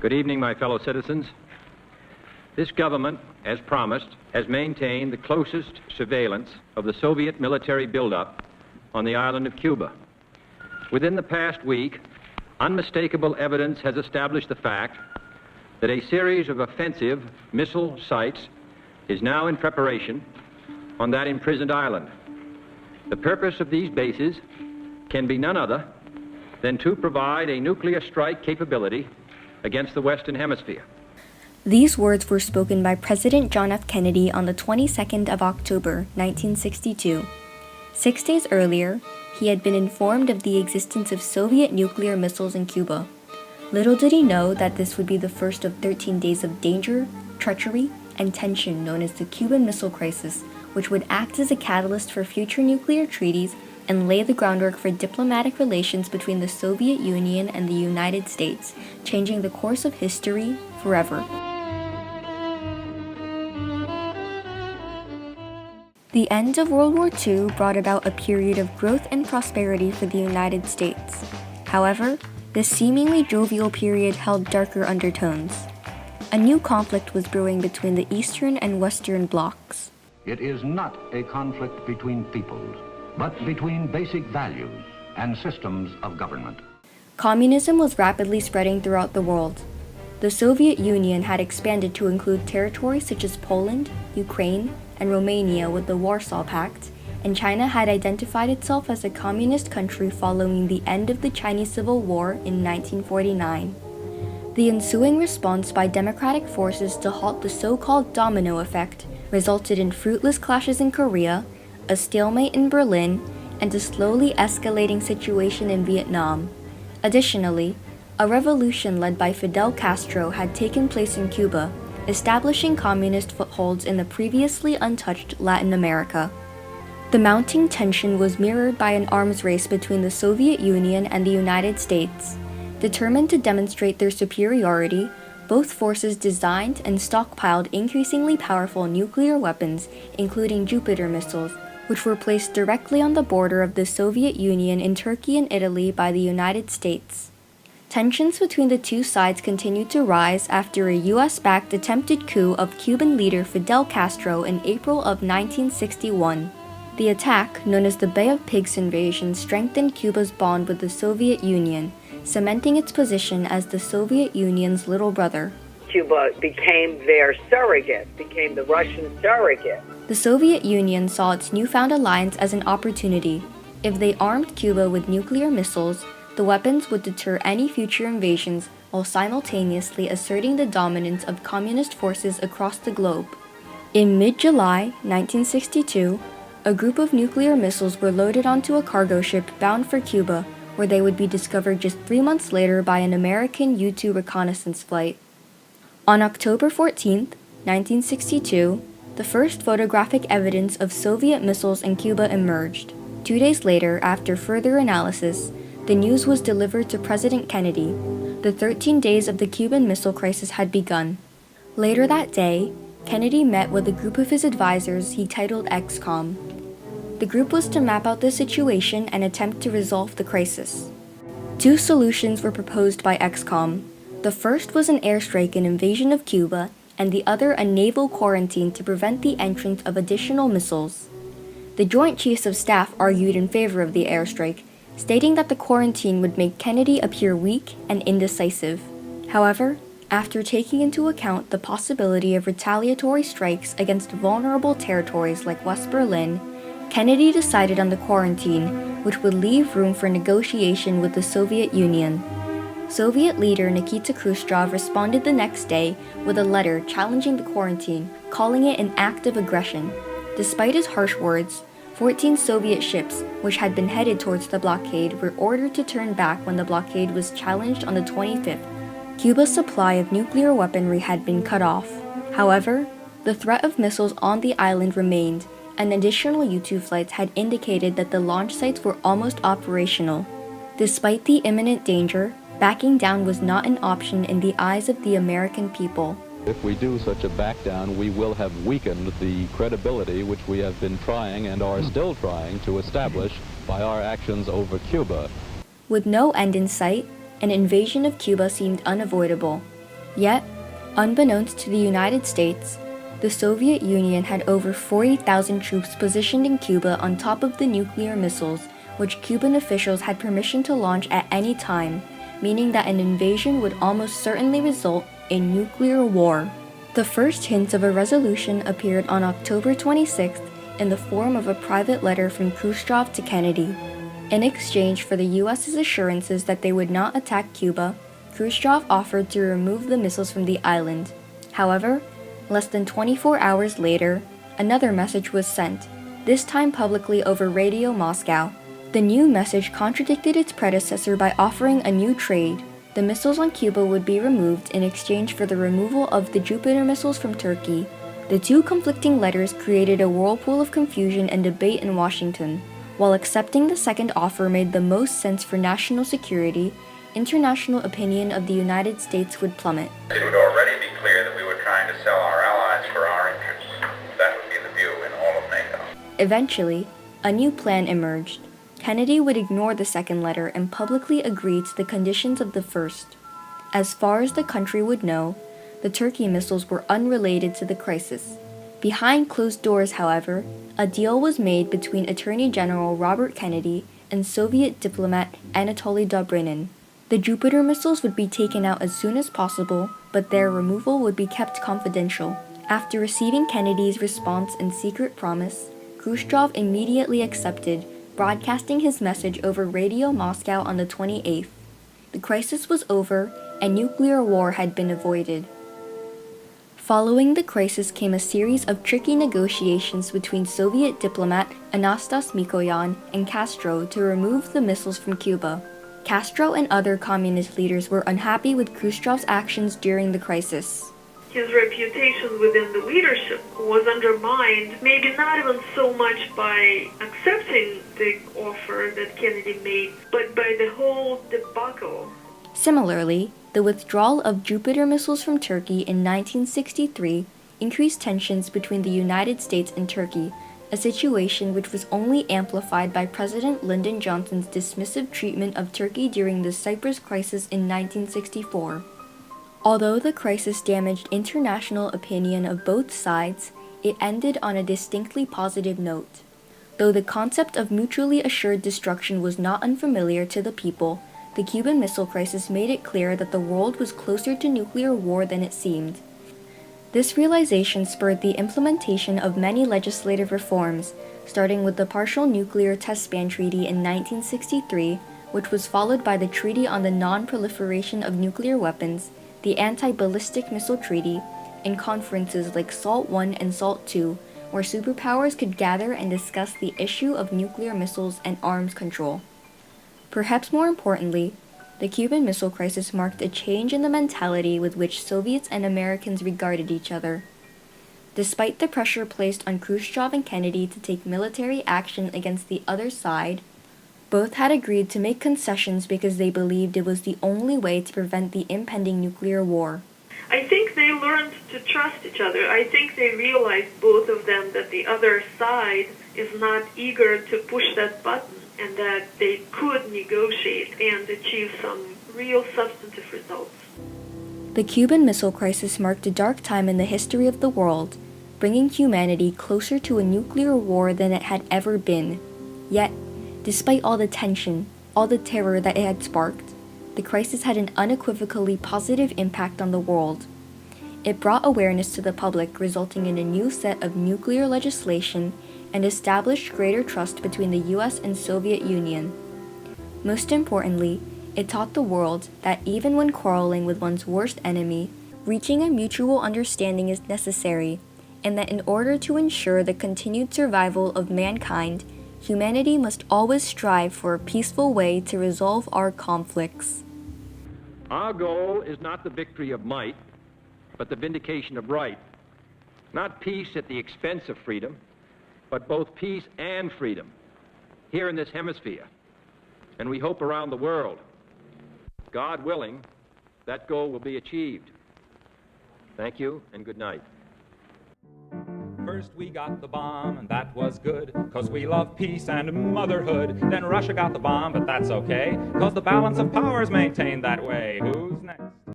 Good evening, my fellow citizens. This government, as promised, has maintained the closest surveillance of the Soviet military buildup on the island of Cuba. Within the past week, unmistakable evidence has established the fact that a series of offensive missile sites is now in preparation on that imprisoned island. The purpose of these bases can be none other than to provide a nuclear strike capability against the Western Hemisphere. These words were spoken by President John F. Kennedy on the 22nd of October, 1962. 6 days earlier, he had been informed of the existence of Soviet nuclear missiles in Cuba. Little did he know that this would be the first of 13 days of danger, treachery, and tension known as the Cuban Missile Crisis, which would act as a catalyst for future nuclear treaties and lay the groundwork for diplomatic relations between the Soviet Union and the United States, changing the course of history forever. The end of World War II brought about a period of growth and prosperity for the United States. However, this seemingly jovial period held darker undertones. A new conflict was brewing between the Eastern and Western blocs. It is not a conflict between peoples, but between basic values and systems of government. Communism was rapidly spreading throughout the world. The Soviet Union had expanded to include territories such as Poland, Ukraine, and Romania with the Warsaw Pact, and China had identified itself as a communist country following the end of the Chinese Civil War in 1949. The ensuing response by democratic forces to halt the so-called domino effect resulted in fruitless clashes in Korea, a stalemate in Berlin, and a slowly escalating situation in Vietnam. Additionally, a revolution led by Fidel Castro had taken place in Cuba, establishing communist footholds in the previously untouched Latin America. The mounting tension was mirrored by an arms race between the Soviet Union and the United States. Determined to demonstrate their superiority, both forces designed and stockpiled increasingly powerful nuclear weapons, including Jupiter missiles, which were placed directly on the border of the Soviet Union in Turkey and Italy by the United States. Tensions between the two sides continued to rise after a US-backed attempted coup of Cuban leader Fidel Castro in April of 1961. The attack, known as the Bay of Pigs invasion, strengthened Cuba's bond with the Soviet Union, cementing its position as the Soviet Union's little brother. Cuba became their surrogate, became the Russian surrogate. The Soviet Union saw its newfound alliance as an opportunity. If they armed Cuba with nuclear missiles, the weapons would deter any future invasions while simultaneously asserting the dominance of communist forces across the globe. In mid-July 1962, a group of nuclear missiles were loaded onto a cargo ship bound for Cuba, where they would be discovered just 3 months later by an American U-2 reconnaissance flight. On October 14, 1962, the first photographic evidence of Soviet missiles in Cuba emerged. 2 days later, after further analysis, the news was delivered to President Kennedy. The 13 days of the Cuban Missile Crisis had begun. Later that day, Kennedy met with a group of his advisors he titled XCOM. The group was to map out the situation and attempt to resolve the crisis. 2 solutions were proposed by XCOM. The first was an airstrike and invasion of Cuba, and the other a naval quarantine to prevent the entrance of additional missiles. The Joint Chiefs of Staff argued in favor of the airstrike, stating that the quarantine would make Kennedy appear weak and indecisive. However, after taking into account the possibility of retaliatory strikes against vulnerable territories like West Berlin, Kennedy decided on the quarantine, which would leave room for negotiation with the Soviet Union. Soviet leader Nikita Khrushchev responded the next day with a letter challenging the quarantine, calling it an act of aggression. Despite his harsh words, 14 Soviet ships, which had been headed towards the blockade, were ordered to turn back when the blockade was challenged on the 25th. Cuba's supply of nuclear weaponry had been cut off. However, the threat of missiles on the island remained, and additional U-2 flights had indicated that the launch sites were almost operational. Despite the imminent danger, backing down was not an option in the eyes of the American people. If we do such a back down, we will have weakened the credibility which we have been trying and are still trying to establish by our actions over Cuba. With no end in sight, an invasion of Cuba seemed unavoidable. Yet, unbeknownst to the United States, the Soviet Union had over 40,000 troops positioned in Cuba on top of the nuclear missiles, which Cuban officials had permission to launch at any time, meaning that an invasion would almost certainly result in nuclear war. The first hints of a resolution appeared on October 26th in the form of a private letter from Khrushchev to Kennedy. In exchange for the US's assurances that they would not attack Cuba, Khrushchev offered to remove the missiles from the island. However, less than 24 hours later, another message was sent, this time publicly over Radio Moscow. The new message contradicted its predecessor by offering a new trade. The missiles on Cuba would be removed in exchange for the removal of the Jupiter missiles from Turkey. The two conflicting letters created a whirlpool of confusion and debate in Washington. While accepting the second offer made the most sense for national security, international opinion of the United States would plummet. It would already be clear that we were trying to sell our allies for our interests. That would be the view in all of NATO. Eventually, a new plan emerged. Kennedy would ignore the second letter and publicly agree to the conditions of the first. As far as the country would know, the Turkey missiles were unrelated to the crisis. Behind closed doors, however, a deal was made between Attorney General Robert Kennedy and Soviet diplomat Anatoly Dobrynin. The Jupiter missiles would be taken out as soon as possible, but their removal would be kept confidential. After receiving Kennedy's response and secret promise, Khrushchev immediately accepted, broadcasting his message over Radio Moscow on the 28th. The crisis was over, and nuclear war had been avoided. Following the crisis came a series of tricky negotiations between Soviet diplomat Anastas Mikoyan and Castro to remove the missiles from Cuba. Castro and other communist leaders were unhappy with Khrushchev's actions during the crisis. His reputation within the leadership was undermined, maybe not even so much by accepting the offer that Kennedy made, but by the whole debacle. Similarly, the withdrawal of Jupiter missiles from Turkey in 1963 increased tensions between the United States and Turkey, a situation which was only amplified by President Lyndon Johnson's dismissive treatment of Turkey during the Cyprus crisis in 1964. Although the crisis damaged international opinion of both sides, it ended on a distinctly positive note. Though the concept of mutually assured destruction was not unfamiliar to the people, the Cuban Missile Crisis made it clear that the world was closer to nuclear war than it seemed. This realization spurred the implementation of many legislative reforms, starting with the Partial Nuclear Test Ban Treaty in 1963, which was followed by the Treaty on the Non-Proliferation of Nuclear Weapons, the Anti-Ballistic Missile Treaty, and conferences like SALT I and SALT II, where superpowers could gather and discuss the issue of nuclear missiles and arms control. Perhaps more importantly, the Cuban Missile Crisis marked a change in the mentality with which Soviets and Americans regarded each other. Despite the pressure placed on Khrushchev and Kennedy to take military action against the other side, both had agreed to make concessions because they believed it was the only way to prevent the impending nuclear war. I think they learned to trust each other. I think they realized, both of them, that the other side is not eager to push that button, and that they could negotiate and achieve some real substantive results. The Cuban Missile Crisis marked a dark time in the history of the world, bringing humanity closer to a nuclear war than it had ever been. Yet, despite all the tension, all the terror that it had sparked, the crisis had an unequivocally positive impact on the world. It brought awareness to the public, resulting in a new set of nuclear legislation and established greater trust between the US and Soviet Union. Most importantly, it taught the world that even when quarreling with one's worst enemy, reaching a mutual understanding is necessary, and that in order to ensure the continued survival of mankind, humanity must always strive for a peaceful way to resolve our conflicts. Our goal is not the victory of might, but the vindication of right. Not peace at the expense of freedom, but both peace and freedom here in this hemisphere, and we hope around the world. God willing, that goal will be achieved. Thank you and good night. First we got the bomb, and that was good, 'cause we love peace and motherhood. Then Russia got the bomb, but that's okay, 'cause the balance of power is maintained that way. Who's